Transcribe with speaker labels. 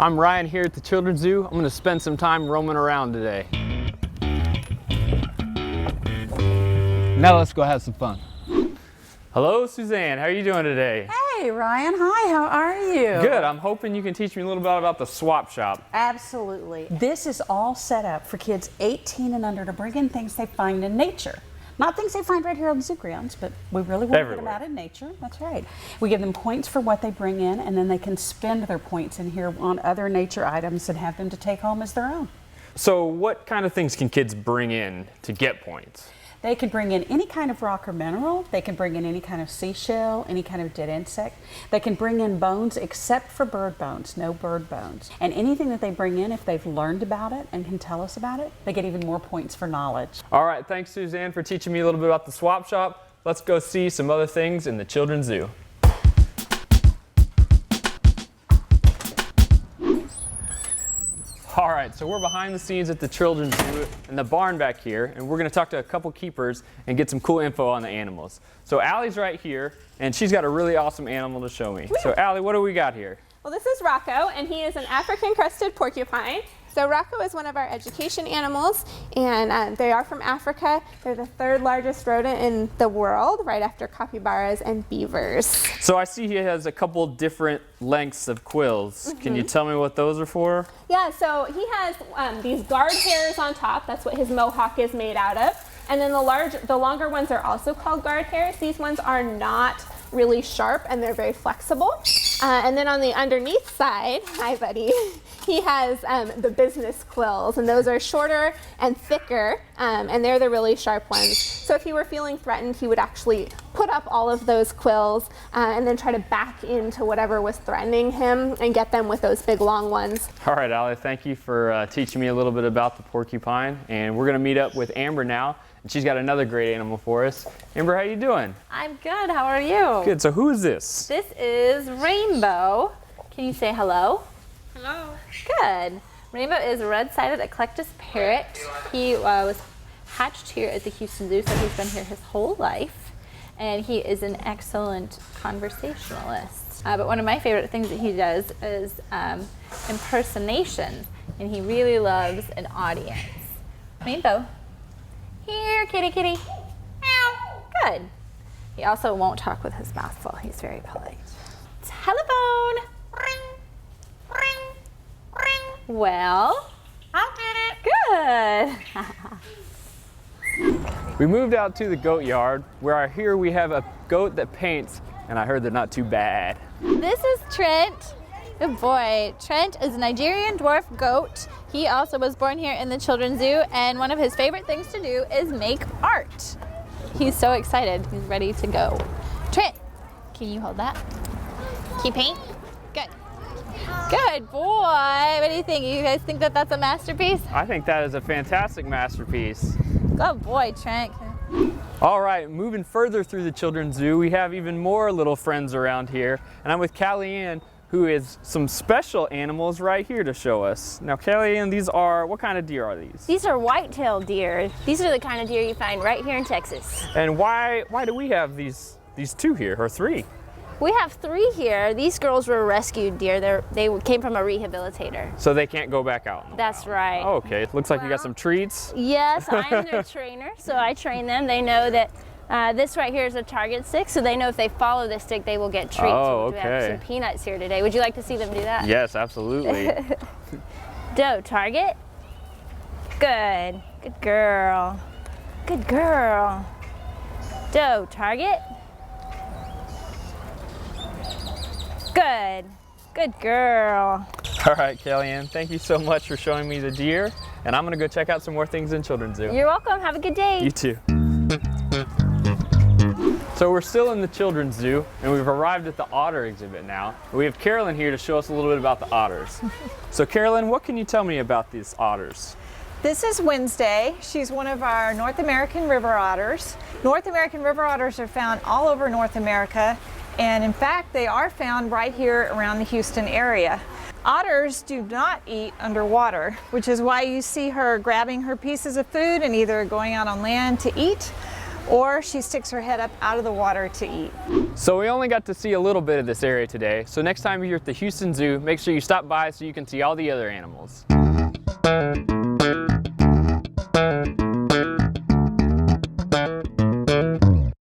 Speaker 1: I'm Ryan here at the Children's Zoo. I'm gonna spend some time roaming around today. Now let's go have some fun. Hello, Suzanne. How are you doing today?
Speaker 2: Hey, Ryan. Hi, how are you?
Speaker 1: Good. I'm hoping you can teach me a little bit about the swap shop.
Speaker 2: Absolutely. This is all set up for kids 18 and under to bring in things they find in nature. Not things they find right here on the zoo grounds, but we really want to get them out in nature. That's right. We give them points for what they bring in, and then they can spend their points in here on other nature items and have them to take home as their own.
Speaker 1: So what kind of things can kids bring in to get points?
Speaker 2: They can bring in any kind of rock or mineral. They can bring in any kind of seashell, any kind of dead insect. They can bring in bones except for bird bones, no bird bones. And anything that they bring in, if they've learned about it and can tell us about it, they get even more points for knowledge.
Speaker 1: All right, thanks Suzanne for teaching me a little bit about the swap shop. Let's go see some other things in the Children's Zoo. All right, so we're behind the scenes at the Children's Zoo in the barn back here, and we're gonna talk to a couple keepers and get some cool info on the animals. So Allie's right here, and she's got a really awesome animal to show me.
Speaker 3: Woo.
Speaker 1: So Allie, what do we got here?
Speaker 3: Well, this is Rocco, and he is an African crested porcupine. So Rocco is one of our education animals, and they are from Africa. They're the third largest rodent in the world, right after capybaras and beavers.
Speaker 1: So I see he has a couple different lengths of quills. Can you tell me what those are for?
Speaker 3: Yeah, so he has these guard hairs on top. That's what his mohawk is made out of. And then the longer ones are also called guard hairs. These ones are not really sharp, and they're very flexible. And then on the underneath side, hi buddy, he has the business quills, and those are shorter and thicker, and they're the really sharp ones. So if he were feeling threatened, he would actually put up all of those quills and then try to back into whatever was threatening him and get them with those big long ones.
Speaker 1: All right, Allie, thank you for teaching me a little bit about the porcupine, and we're gonna meet up with Amber now. And she's got another great animal for us. Amber, how you doing?
Speaker 4: I'm good. How are you?
Speaker 1: Good. So who is this?
Speaker 4: This is Rainbow. Can you say hello?
Speaker 3: Hello.
Speaker 4: Good. Rainbow is a red-sided eclectus parrot. He was hatched here at the Houston Zoo, so he's been here his whole life. And he is an excellent conversationalist. But one of my favorite things that he does is impersonation. And he really loves an audience. Rainbow. Here, kitty, kitty. Meow. Good. He also won't talk with his mouth full. He's very polite. Telephone. Ring, ring, ring. Well, I did it. Good.
Speaker 1: We moved out to the goat yard, where here we have a goat that paints, and I heard they're not too bad.
Speaker 4: This is Trent. Good boy. Trent is a Nigerian dwarf goat. He also was born here in the Children's Zoo, and one of his favorite things to do is make art. He's so excited. He's ready to go. Trent, can you hold that? Can you paint? Good. Good boy. What do you think? You guys think that that's a masterpiece?
Speaker 1: I think that is a fantastic masterpiece.
Speaker 4: Good boy, Trent.
Speaker 1: All right, moving further through the Children's Zoo, we have even more little friends around here, and I'm with Callie-Ann, who is some special animals right here to show us. Now, Callie-Ann, these are, what kind of deer are these?
Speaker 5: These are white-tailed deer. These are the kind of deer you find right here in Texas.
Speaker 1: And why do we have these two here, or three?
Speaker 5: We have 3 here. These girls were rescued deer. They came from a rehabilitator.
Speaker 1: So they can't go back out?
Speaker 5: That's right.
Speaker 1: Oh, okay, it looks like you got some treats.
Speaker 5: Yes, I'm their trainer, so I train them. They know that this right here is a target stick, so they know if they follow this stick, they will get treats.
Speaker 1: Oh,
Speaker 5: We have some peanuts here today. Would you like to see them do that?
Speaker 1: Yes, absolutely.
Speaker 5: Doe, target. Good. Good girl. Good girl. Doe, target. Good. Good girl.
Speaker 1: All right, Callie-Ann, thank you so much for showing me the deer, and I'm gonna go check out some more things in Children's Zoo.
Speaker 5: You're welcome. Have a good day.
Speaker 1: You too. So we're still in the Children's Zoo, and we've arrived at the otter exhibit now. We have Carolyn here to show us a little bit about the otters. So Carolyn, what can you tell me about these otters?
Speaker 6: This is Wednesday. She's one of our North American river otters. North American river otters are found all over North America, and in fact, they are found right here around the Houston area. Otters do not eat underwater, which is why you see her grabbing her pieces of food and either going out on land to eat or she sticks her head up out of the water to eat.
Speaker 1: So we only got to see a little bit of this area today, so next time you're at the Houston Zoo, make sure you stop by so you can see all the other animals.